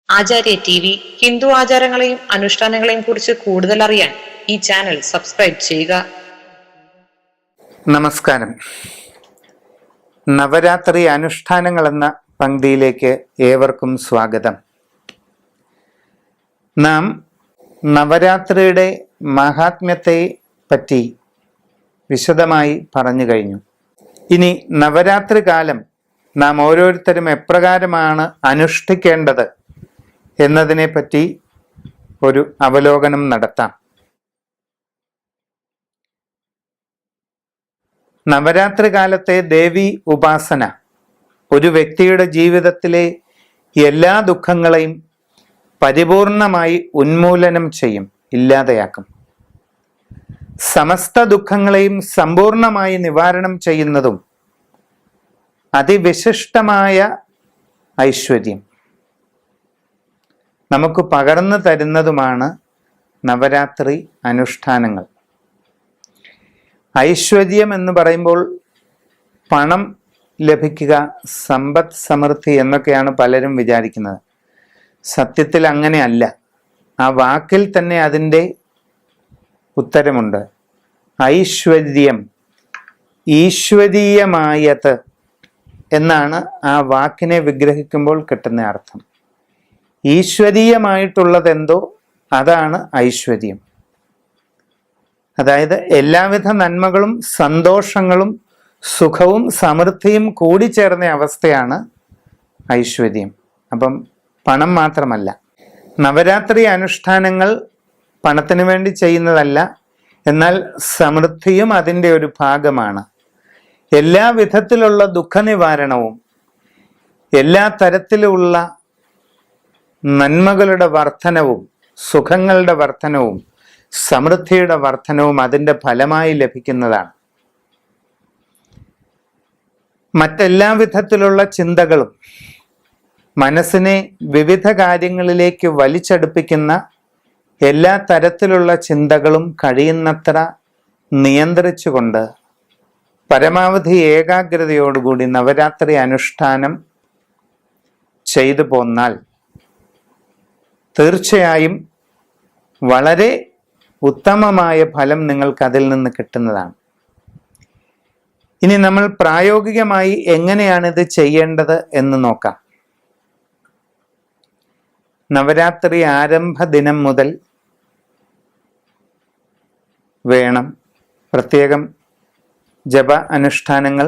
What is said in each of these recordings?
ആചാര്യ TV Hindu ആചാരങ്ങളെയും അനുഷ്ഠാനങ്ങളെയും കുറിച്ച് കൂടുതൽ അറിയാൻ ഈ ചാനൽ സബ്സ്ക്രൈബ് ചെയ്യുക. നമസ്കാരം. നവരാത്രി അനുഷ്ഠാനങ്ങൾ എന്ന പങ്ക്തിയിലേക്ക് ഏവർക്കും സ്വാഗതം. നാം നവരാത്രിയുടെ മഹാത്മ്യത്തെ പറ്റി വിശദമായി പറഞ്ഞു കഴിഞ്ഞു. ഇനി നവരാത്രി കാലം നാം ഓരോരുത്തരും എപ്രകാരമാണ് അനുഷ്ഠിക്കേണ്ടത് എന്നതിനെപ്പറ്റി ഒരു അവലോകനം നടത്താം. നവരാത്രി കാലത്തെ ദേവി ഉപാസന ഒരു വ്യക്തിയുടെ ജീവിതത്തിലെ എല്ലാ ദുഃഖങ്ങളെയും പരിപൂർണമായി ഉന്മൂലനം ചെയ്യും, ഇല്ലാതെയാക്കും. സമസ്ത ദുഃഖങ്ങളെയും സമ്പൂർണമായി നിവാരണം ചെയ്യുന്നതും അതിവിശിഷ്ടമായ ഐശ്വര്യം നമുക്ക് പകർന്നു തരുന്നതുമാണ് നവരാത്രി അനുഷ്ഠാനങ്ങൾ. ഐശ്വര്യം എന്ന് പറയുമ്പോൾ പണം ലഭിക്കുക, സമ്പദ് സമൃദ്ധി എന്നൊക്കെയാണ് പലരും വിചാരിക്കുന്നത്. സത്യത്തിൽ അങ്ങനെയല്ല. ആ വാക്കിൽ തന്നെ അതിൻ്റെ ഉത്തരമുണ്ട്. ഐശ്വര്യം, ഈശ്വരീയമായത് എന്നാണ് ആ വാക്കിനെ വിഗ്രഹിക്കുമ്പോൾ കിട്ടുന്ന അർത്ഥം. ഈശ്വരീയമായിട്ടുള്ളതെന്തോ അതാണ് ഐശ്വര്യം. അതായത് എല്ലാവിധ നന്മകളും സന്തോഷങ്ങളും സുഖവും സമൃദ്ധിയും കൂടിച്ചേർന്ന അവസ്ഥയാണ് ഐശ്വര്യം. അപ്പം പണം മാത്രമല്ല. നവരാത്രി അനുഷ്ഠാനങ്ങൾ പണത്തിന് വേണ്ടി ചെയ്യുന്നതല്ല, എന്നാൽ സമൃദ്ധിയും അതിൻ്റെ ഒരു ഭാഗമാണ്. എല്ലാ വിധത്തിലുള്ള ദുഃഖനിവാരണവും എല്ലാ തരത്തിലുള്ള നന്മകളുടെ വർധനവും സുഖങ്ങളുടെ വർധനവും സമൃദ്ധിയുടെ വർധനവും അതിൻ്റെ ഫലമായി ലഭിക്കുന്നതാണ്. മറ്റെല്ലാ വിധത്തിലുള്ള ചിന്തകളും മനസ്സിനെ വിവിധ കാര്യങ്ങളിലേക്ക് വലിച്ചടുപ്പിക്കുന്ന എല്ലാ തരത്തിലുള്ള ചിന്തകളും കഴിയുന്നത്ര നിയന്ത്രിച്ചുകൊണ്ട് പരമാവധി ഏകാഗ്രതയോടുകൂടി നവരാത്രി അനുഷ്ഠാനം ചെയ്തു പോന്നാൽ തീർച്ചയായും വളരെ ഉത്തമമായ ഫലം നിങ്ങൾക്ക് അതിൽ നിന്ന് കിട്ടുന്നതാണ്. ഇനി നമ്മൾ പ്രായോഗികമായി എങ്ങനെയാണിത് ചെയ്യേണ്ടത് എന്ന് നോക്കാം. നവരാത്രി ആരംഭ ദിനം മുതൽ വേണം പ്രത്യേകം ജപ അനുഷ്ഠാനങ്ങൾ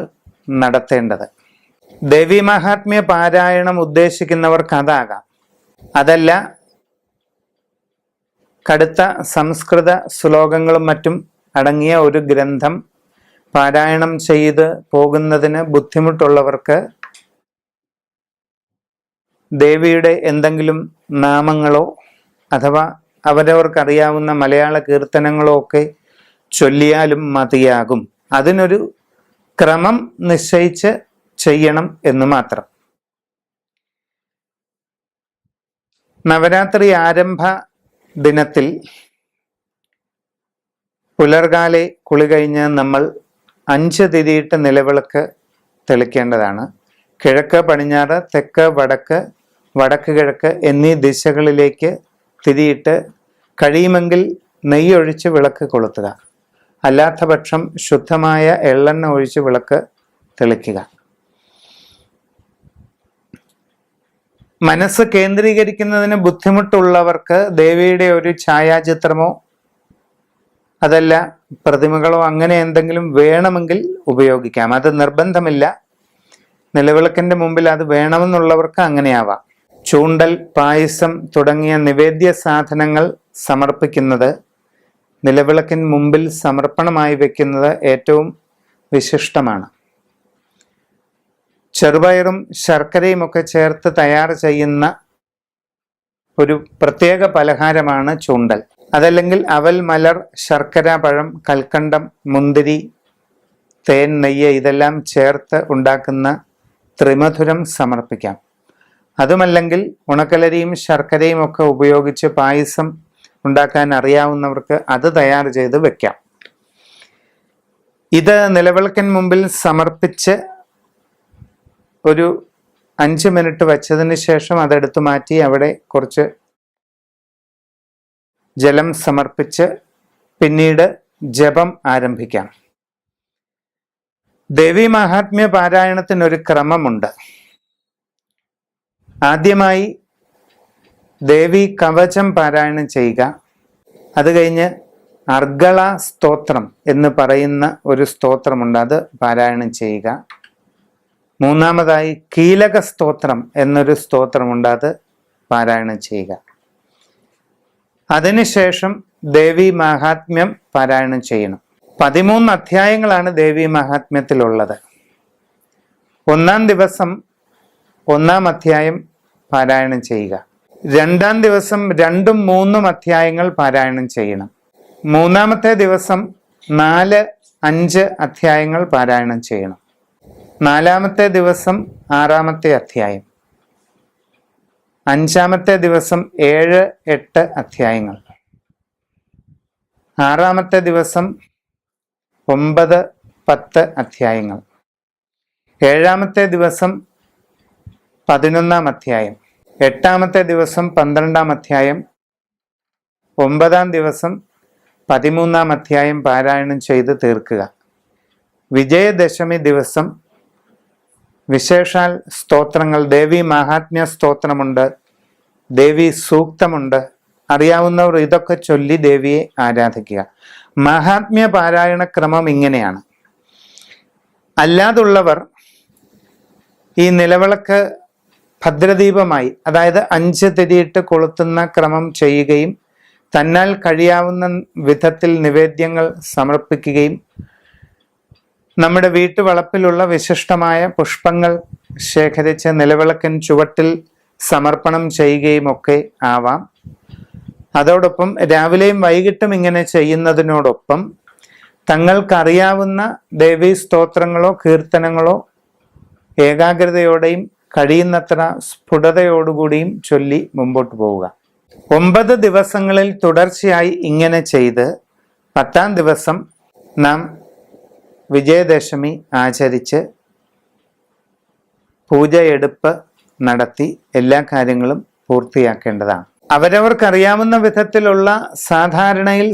നടത്തേണ്ടത്. ദേവി മഹാത്മ്യ പാരായണം ഉദ്ദേശിക്കുന്നവർക്ക് അതാകാം. അതല്ല, കടുത്ത സംസ്കൃത ശ്ലോകങ്ങളും മറ്റും അടങ്ങിയ ഒരു ഗ്രന്ഥം പാരായണം ചെയ്ത് പോകുന്നതിന് ബുദ്ധിമുട്ടുള്ളവർക്ക് ദേവിയുടെ എന്തെങ്കിലും നാമങ്ങളോ അഥവാ അവരവർക്കറിയാവുന്ന മലയാള കീർത്തനങ്ങളോ ഒക്കെ ചൊല്ലിയാലും മതിയാകും. അതിനൊരു ക്രമം നിശ്ചയിച്ച് ചെയ്യണം എന്ന് മാത്രം. നവരാത്രി ആരംഭ ദിനത്തിൽ പുലർകാലെ കുളി കഴിഞ്ഞ് നമ്മൾ 5 തിരിയിട്ട് നിലവിളക്ക് തെളിക്കേണ്ടതാണ്. കിഴക്ക്, പടിഞ്ഞാറ്, തെക്ക്, വടക്ക്, വടക്ക് കിഴക്ക് എന്നീ ദിശകളിലേക്ക് തിരിയിട്ട് കഴിയുമെങ്കിൽ നെയ്യൊഴിച്ച് വിളക്ക് കൊളുത്തുക. അല്ലാത്ത പക്ഷം ശുദ്ധമായ എള്ളെണ്ണ ഒഴിച്ച് വിളക്ക് തെളിക്കുക. മനസ്സ് കേന്ദ്രീകരിക്കുന്നതിന് ബുദ്ധിമുട്ടുള്ളവർക്ക് ദേവിയുടെ ഒരു ഛായാചിത്രമോ അതല്ല പ്രതിമകളോ അങ്ങനെ എന്തെങ്കിലും വേണമെങ്കിൽ ഉപയോഗിക്കാം. അത് നിർബന്ധമില്ല. നിലവിളക്കിന്റെ മുമ്പിൽ അത് വേണമെന്നുള്ളവർക്ക് അങ്ങനെയാവാം. ചൂണ്ടൽ, പായസം തുടങ്ങിയ നിവേദ്യ സാധനങ്ങൾ സമർപ്പിക്കുന്നത് നിലവിളക്കിന് മുമ്പിൽ സമർപ്പണമായി വെക്കുന്നത് ഏറ്റവും വിശിഷ്ടമാണ്. ചെറുപയറും ശർക്കരയും ഒക്കെ ചേർത്ത് തയ്യാർ ചെയ്യുന്ന ഒരു പ്രത്യേക പലഹാരമാണ് ചൂണ്ടൽ. അതല്ലെങ്കിൽ അവൽ, മലർ, ശർക്കര, പഴം, കൽക്കണ്ടം, മുന്തിരി, തേൻ, നെയ്യ് ഇതെല്ലാം ചേർത്ത് ഉണ്ടാക്കുന്ന ത്രിമധുരം സമർപ്പിക്കാം. അതുമല്ലെങ്കിൽ ഉണക്കലരിയും ശർക്കരയും ഒക്കെ ഉപയോഗിച്ച് പായസം ഉണ്ടാക്കാൻ അറിയാവുന്നവർക്ക് അത് തയ്യാർ ചെയ്ത് വെക്കാം. ഇത് നിലവിളക്കിന് മുമ്പിൽ സമർപ്പിച്ച് ഒരു 5 മിനിറ്റ് വച്ചതിന് ശേഷം അതെടുത്തു മാറ്റി അവിടെ കുറച്ച് ജലം സമർപ്പിച്ച് പിന്നീട് ജപം ആരംഭിക്കാം. ദേവി മഹാത്മ്യ പാരായണത്തിനൊരു ക്രമമുണ്ട്. ആദ്യമായി ദേവി കവചം പാരായണം ചെയ്യുക. അത് കഴിഞ്ഞ് അർഗള സ്തോത്രം എന്ന് പറയുന്ന ഒരു സ്തോത്രമുണ്ട്, അത് പാരായണം ചെയ്യുക. മൂന്നാമതായി കീലക സ്തോത്രം എന്നൊരു സ്തോത്രമുണ്ട്, അത് പാരായണം ചെയ്യുക. അതിനുശേഷം ദേവി മഹാത്മ്യം പാരായണം ചെയ്യണം. 13 അധ്യായങ്ങളാണ് ദേവി മഹാത്മ്യത്തിലുള്ളത്. 1-ാം ദിവസം 1-ാം അധ്യായം പാരായണം ചെയ്യുക. 2-ാം ദിവസം 2ഉം 3ഉം അധ്യായങ്ങൾ പാരായണം ചെയ്യണം. 3-ാമത്തെ ദിവസം 4, 5 അധ്യായങ്ങൾ പാരായണം ചെയ്യണം. 4-ാമത്തെ ദിവസം 6-ാമത്തെ അധ്യായം. 5-ാമത്തെ ദിവസം 7, 8 അധ്യായങ്ങൾ. 6-ാമത്തെ ദിവസം 9, 10 അധ്യായങ്ങൾ. 7-ാമത്തെ ദിവസം 11-ാം അധ്യായം. 8-ാമത്തെ ദിവസം 12-ാം അധ്യായം. 9-ാം ദിവസം 13-ാം അധ്യായം പാരായണം ചെയ്ത് തീർക്കുക. വിജയദശമി ദിവസം വിശേഷാൽ സ്തോത്രങ്ങൾ, ദേവി മഹാത്മ്യ സ്തോത്രമുണ്ട്, ദേവി സൂക്തമുണ്ട്. അറിയാവുന്നവർ ഇതൊക്കെ ചൊല്ലി ദേവിയെ ആരാധിക്കുക. മഹാത്മ്യ പാരായണ ക്രമം ഇങ്ങനെയാണ്. അല്ലാതുള്ളവർ ഈ നിലവിളക്ക് ഭദ്രദീപമായി, അതായത് 5 തിരിയിട്ട് കൊളുത്തുന്ന ക്രമം ചെയ്യുകയും തന്നാൽ കഴിയാവുന്ന വിധത്തിൽ നിവേദ്യങ്ങൾ സമർപ്പിക്കുകയും നമ്മുടെ വീട്ടുവളപ്പിലുള്ള വിശിഷ്ടമായ പുഷ്പങ്ങൾ ശേഖരിച്ച് നിലവിളക്കിൻ ചുവട്ടിൽ സമർപ്പണം ചെയ്യുകയും ഒക്കെ ആവാം. അതോടൊപ്പം രാവിലെയും വൈകിട്ടും ഇങ്ങനെ ചെയ്യുന്നതിനോടൊപ്പം തങ്ങൾക്കറിയാവുന്ന ദേവീ സ്തോത്രങ്ങളോ കീർത്തനങ്ങളോ ഏകാഗ്രതയോടെയും കഴിയുന്നത്ര സ്ഫുടതയോടുകൂടിയും ചൊല്ലി മുമ്പോട്ട് പോവുക. 9 ദിവസങ്ങളിൽ തുടർച്ചയായി ഇങ്ങനെ ചെയ്ത് 10-ാം ദിവസം നാം വിജയദശമി ആചരിച്ച് പൂജയെടുപ്പ് നടത്തി എല്ലാ കാര്യങ്ങളും പൂർത്തിയാക്കേണ്ടതാണ്. അവരവർക്കറിയാവുന്ന വിധത്തിലുള്ള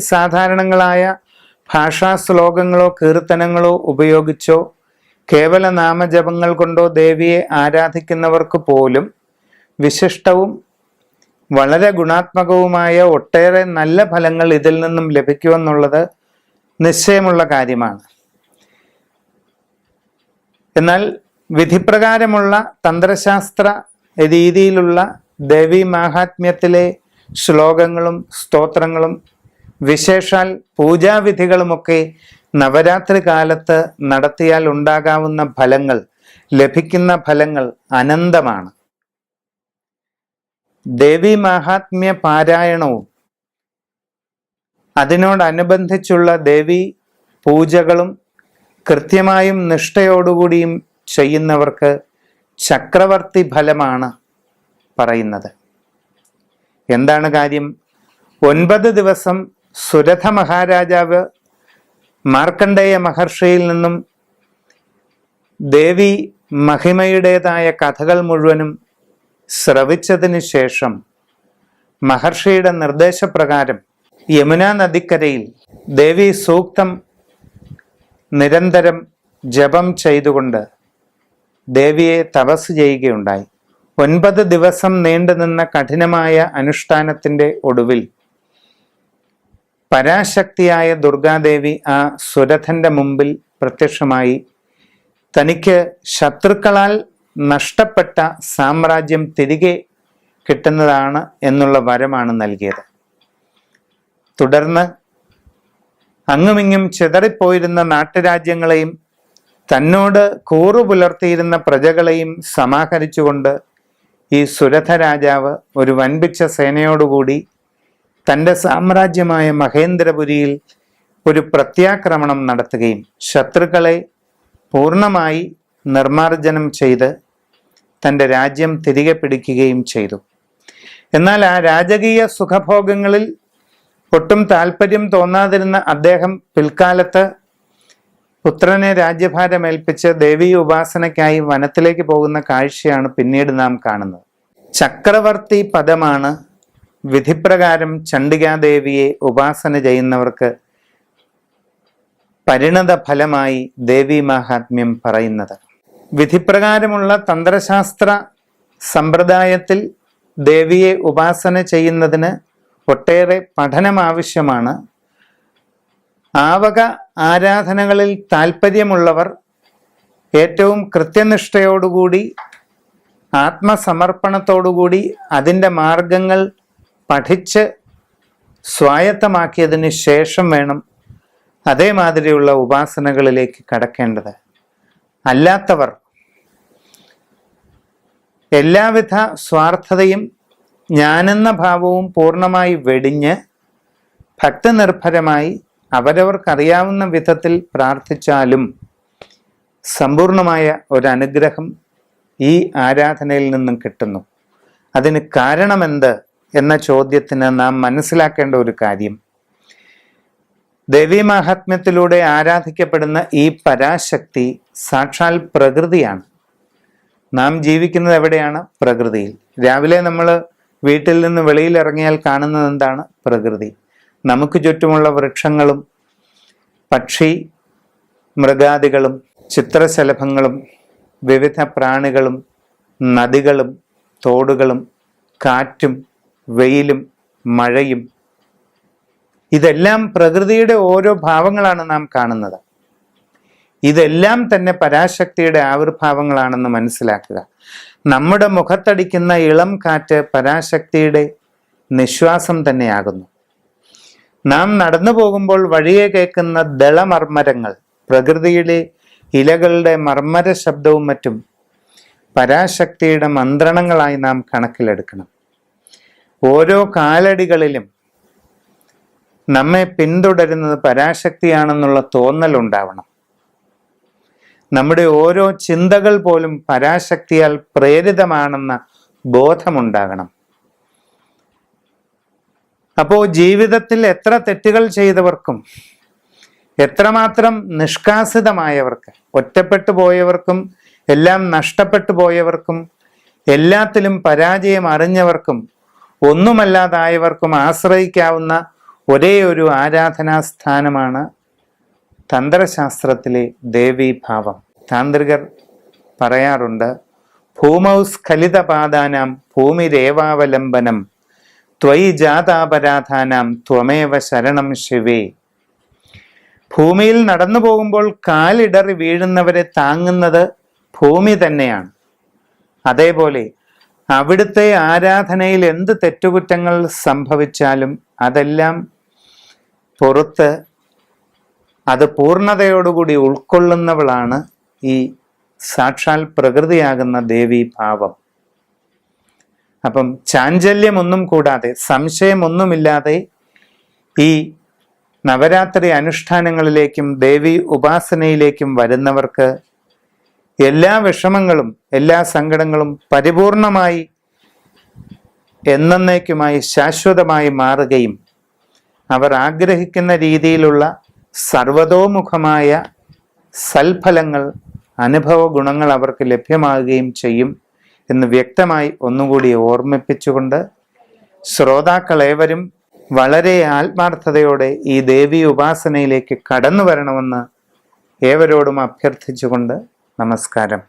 സാധാരണങ്ങളായ ഭാഷാ ശ്ലോകങ്ങളോ കീർത്തനങ്ങളോ ഉപയോഗിച്ചോ കേവല നാമജപങ്ങൾ കൊണ്ടോ ദേവിയെ ആരാധിക്കുന്നവർക്ക് പോലും വിശിഷ്ടവും വളരെ ഗുണാത്മകവുമായ ഒട്ടേറെ നല്ല ഫലങ്ങൾ ഇതിൽ നിന്നും ലഭിക്കുമെന്നുള്ളത് നിശ്ചയമുള്ള കാര്യമാണ്. എന്നാൽ വിധിപ്രകാരമുള്ള തന്ത്രശാസ്ത്ര രീതിയിലുള്ള ദേവി മാഹാത്മ്യത്തിലെ ശ്ലോകങ്ങളും സ്തോത്രങ്ങളും വിശേഷാൽ പൂജാവിധികളുമൊക്കെ നവരാത്രി കാലത്ത് നടത്തിയാൽ ഉണ്ടാകാവുന്ന ഫലങ്ങൾ, ലഭിക്കുന്ന ഫലങ്ങൾ അനന്തമാണ്. ദേവി മാഹാത്മ്യ പാരായണവും അതിനോടനുബന്ധിച്ചുള്ള ദേവി പൂജകളും കൃത്യമായും നിഷ്ഠയോടുകൂടിയും ചെയ്യുന്നവർക്ക് ചക്രവർത്തി ഫലമാണ് പറയുന്നത്. എന്താണ് കാര്യം? 9 ദിവസം സുരഥ മഹാരാജാവ് മാർക്കണ്ഡേയ മഹർഷിയിൽ നിന്നും ദേവി മഹിമയുടേതായ കഥകൾ മുഴുവനും ശ്രവിച്ചതിന് ശേഷം മഹർഷിയുടെ നിർദ്ദേശപ്രകാരം യമുനാ നദിക്കരയിൽ ദേവി സൂക്തം നിരന്തരം ജപം ചെയ്തുകൊണ്ട് ദേവിയെ തപസ് ചെയ്യുകയുണ്ടായി. 9 ദിവസം നീണ്ടുനിന്ന കഠിനമായ അനുഷ്ഠാനത്തിന്റെ ഒടുവിൽ പരാശക്തിയായ ദുർഗാദേവി ആ സുരഥന്റെ മുമ്പിൽ പ്രത്യക്ഷമായി തനിക്ക് ശത്രുക്കളാൽ നഷ്ടപ്പെട്ട സാമ്രാജ്യം തിരികെ കിട്ടുന്നതാണ് എന്നുള്ള വരമാണ് നൽകിയത്. തുടർന്ന് അങ്ങുമിങ്ങും ചിതറിപ്പോയിരുന്ന നാട്ടുരാജ്യങ്ങളെയും തന്നോട് കൂറു പുലർത്തിയിരുന്ന പ്രജകളെയും സമാഹരിച്ചുകൊണ്ട് ഈ സുരഥ രാജാവ് ഒരു വൻപിച്ച സേനയോടുകൂടി തൻ്റെ സാമ്രാജ്യമായ മഹേന്ദ്രപുരിയിൽ ഒരു പ്രത്യാക്രമണം നടത്തുകയും ശത്രുക്കളെ പൂർണ്ണമായി നിർമ്മാർജ്ജനം ചെയ്ത് തൻ്റെ രാജ്യം തിരികെ പിടിക്കുകയും ചെയ്തു. എന്നാൽ ആ രാജകീയ സുഖഭോഗങ്ങളിൽ ഒട്ടും താല്പര്യം തോന്നാതിരുന്ന അദ്ദേഹം പിൽക്കാലത്ത് പുത്രനെ രാജ്യഭാരമേൽപ്പിച്ച് ദേവീ ഉപാസനയ്ക്കായി വനത്തിലേക്ക് പോകുന്ന കാഴ്ചയാണ് പിന്നീട് നാം കാണുന്നത്. ചക്രവർത്തി പദമാണ് വിധിപ്രകാരം ചണ്ഡികാദേവിയെ ഉപാസന ചെയ്യുന്നവർക്ക് പരിണത ഫലമായി ദേവീ മാഹാത്മ്യം പറയുന്നത്. വിധിപ്രകാരമുള്ള തന്ത്രശാസ്ത്ര സമ്പ്രദായത്തിൽ ദേവിയെ ഉപാസന ചെയ്യുന്നതിന് ഒട്ടേറെ പഠനം ആവശ്യമാണ്. ആവക ആരാധനകളിൽ താല്പര്യമുള്ളവർ ഏറ്റവും കൃത്യനിഷ്ഠയോടുകൂടി ആത്മസമർപ്പണത്തോടുകൂടി അതിൻ്റെ മാർഗങ്ങൾ പഠിച്ച് സ്വായത്തമാക്കിയതിന് ശേഷം വേണം അതേമാതിരിയുള്ള ഉപാസനകളിലേക്ക് കടക്കേണ്ടത്. അല്ലാത്തവർ എല്ലാവിധ സ്വാർത്ഥതയും ഞാനെന്ന ഭാവവും പൂർണ്ണമായി വെടിഞ്ഞ് ഭക്തനിർഭരമായി അവരവർക്കറിയാവുന്ന വിധത്തിൽ പ്രാർത്ഥിച്ചാലും സമ്പൂർണമായ ഒരനുഗ്രഹം ഈ ആരാധനയിൽ നിന്നും കിട്ടുന്നു. അതിന് കാരണമെന്ത് എന്ന ചോദ്യത്തിന് നാം മനസ്സിലാക്കേണ്ട ഒരു കാര്യം, ദേവീ മാഹാത്മ്യത്തിലൂടെ ആരാധിക്കപ്പെടുന്ന ഈ പരാശക്തി സാക്ഷാൽ പ്രകൃതിയാണ്. നാം ജീവിക്കുന്നത് എവിടെയാണ്? പ്രകൃതിയിൽ. രാവിലെ നമ്മൾ വീട്ടിൽ നിന്ന് വെളിയിലിറങ്ങിയാൽ കാണുന്നത് എന്താണ്? പ്രകൃതി. നമുക്ക് ചുറ്റുമുള്ള വൃക്ഷങ്ങളും പക്ഷി മൃഗാദികളും ചിത്രശലഭങ്ങളും വിവിധ പ്രാണികളും നദികളും തോടുകളും കാറ്റും വെയിലും മഴയും, ഇതെല്ലാം പ്രകൃതിയുടെ ഓരോ ഭാവങ്ങളാണ് നാം കാണുന്നത്. ഇതെല്ലാം തന്നെ പരാശക്തിയുടെ ആവിർഭാവങ്ങളാണെന്ന് മനസ്സിലാക്കുക. നമ്മുടെ മുഖത്തടിക്കുന്ന ഇളം കാറ്റ് പരാശക്തിയുടെ നിശ്വാസം തന്നെയാകുന്നു. നാം നടന്നു പോകുമ്പോൾ വഴിയെ കേൾക്കുന്ന ദളമർമ്മരങ്ങൾ, പ്രകൃതിയിലെ ഇലകളുടെ മർമ്മര ശബ്ദവും മറ്റും പരാശക്തിയുടെ മന്ത്രണങ്ങളായി നാം കണക്കിലെടുക്കണം. ഓരോ കാലടികളിലും നമ്മെ പിന്തുടരുന്നത് പരാശക്തിയാണെന്നുള്ള തോന്നൽ ഉണ്ടാവണം. നമ്മുടെ ഓരോ ചിന്തകൾ പോലും പരാശക്തിയാൽ പ്രേരിതമാണെന്ന ബോധമുണ്ടാകണം. അപ്പോൾ ജീവിതത്തിൽ എത്ര തെറ്റുകൾ ചെയ്തവർക്കും എത്രമാത്രം നിഷ്കാസിതമായവർക്ക്, ഒറ്റപ്പെട്ടു പോയവർക്കും എല്ലാം നഷ്ടപ്പെട്ടു പോയവർക്കും എല്ലാത്തിലും പരാജയം അറിഞ്ഞവർക്കും ഒന്നുമല്ലാതായവർക്കും ആശ്രയിക്കാവുന്ന ഒരേ ഒരു ആരാധനാസ്ഥാനമാണ് തന്ത്രശാസ്ത്രത്തിലെ ദേവീഭാവം. താന്ത്രികർ പറയാറുണ്ട്, ഭൂമൗ സ്ഖലിതപാദാനാം ഭൂമിരേവാവലംബനം ത്വയി ജാതാപരാധാനാം ത്വമേവ ശരണം ശിവേ. ഭൂമിയിൽ നടന്നു പോകുമ്പോൾ കാലിടറി വീഴുന്നവരെ താങ്ങുന്നത് ഭൂമി തന്നെയാണ്. അതേപോലെ അവിടുത്തെ ആരാധനയിൽ എന്ത് തെറ്റുകുറ്റങ്ങൾ സംഭവിച്ചാലും അതെല്ലാം പുറത്ത് അത് പൂർണ്ണതയോടുകൂടി ഉൾക്കൊള്ളുന്നവളാണ് ഈ സാക്ഷാൽ പ്രകൃതിയാകുന്ന ദേവീഭാവം. അപ്പം ചാഞ്ചല്യമൊന്നും കൂടാതെ, സംശയമൊന്നുമില്ലാതെ ഈ നവരാത്രി അനുഷ്ഠാനങ്ങളിലേക്കും ദേവി ഉപാസനയിലേക്കും വരുന്നവർക്ക് എല്ലാ വിഷമങ്ങളും എല്ലാ സങ്കടങ്ങളും പരിപൂർണമായി എന്നേക്കുമായി ശാശ്വതമായി മാറുകയും അവർ ആഗ്രഹിക്കുന്ന രീതിയിലുള്ള സർവതോമുഖമായ സൽഫലങ്ങൾ, അനുഭവ ഗുണങ്ങൾ അവർക്ക് ലഭ്യമാകുകയും ചെയ്യും എന്ന് വ്യക്തമായി ഒന്നുകൂടി ഓർമ്മിപ്പിച്ചുകൊണ്ട് ശ്രോതാക്കളേവരും വളരെ ആത്മാർത്ഥതയോടെ ഈ ദേവീ ഉപാസനയിലേക്ക് കടന്നു വരണമെന്ന് ഏവരോടും അഭ്യർത്ഥിച്ചുകൊണ്ട് നമസ്കാരം.